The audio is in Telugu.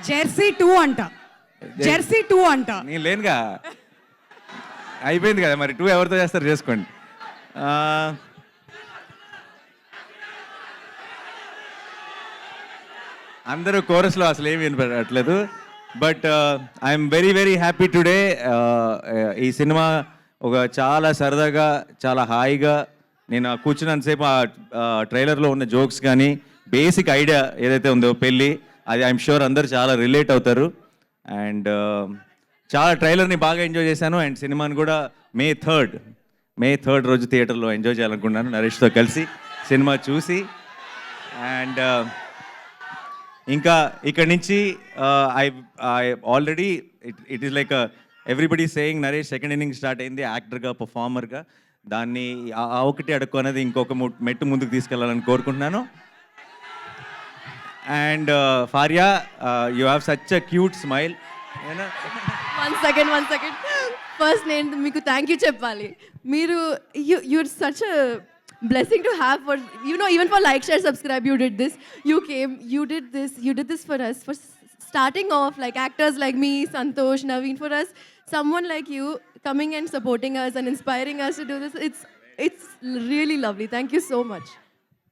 జెర్సీ 2 అంట. జెర్సీ 2 అంట. నేను లేనుగా, అయిపోయింది కదా మరి. 2 ఎవరితో చేస్తారు చేసుకోండి. అందరూ కోరస్లో అసలు ఏమి వినపడట్లేదు. But I'm very very happy today. ఈ సినిమా ఒక చాలా సరదాగా, చాలా హాయిగా, నేను కూర్చున్నంతసేపు ఆ ట్రైలర్లో ఉన్న జోక్స్ కానీ బేసిక్ ఐడియా ఏదైతే ఉందో పెళ్ళి, అది ఐఎమ్ షూర్ అందరూ చాలా రిలేట్ అవుతారు. అండ్ చాలా ట్రైలర్ని బాగా ఎంజాయ్ చేశాను. అండ్ సినిమాని కూడా మే థర్డ్ రోజు థియేటర్లో ఎంజాయ్ చేయాలనుకున్నాను నరేష్తో కలిసి సినిమా చూసి. అండ్ ఇంకా ఇక్కడి నుంచి I already it is like everybody saying Naresh second inning start అయింది యాక్టర్గా, పర్ఫార్మర్గా. దాన్ని ఆ ఒకటి అడుక్కు అనేది ఇంకొక మెట్టు ముందుకు తీసుకెళ్ళాలని కోరుకుంటున్నాను. And Faria, you have such a cute smile. One second first నేను మీకు థ్యాంక్ యూ చెప్పాలి. మీరు you're such a blessing to have for, you know, even for like, share, subscribe, you did this. You came, you did this for us, for starting off, like actors like me, Santosh, Naveen, for us, someone like you coming and supporting us and inspiring us to do this, it's really lovely. Thank you so much.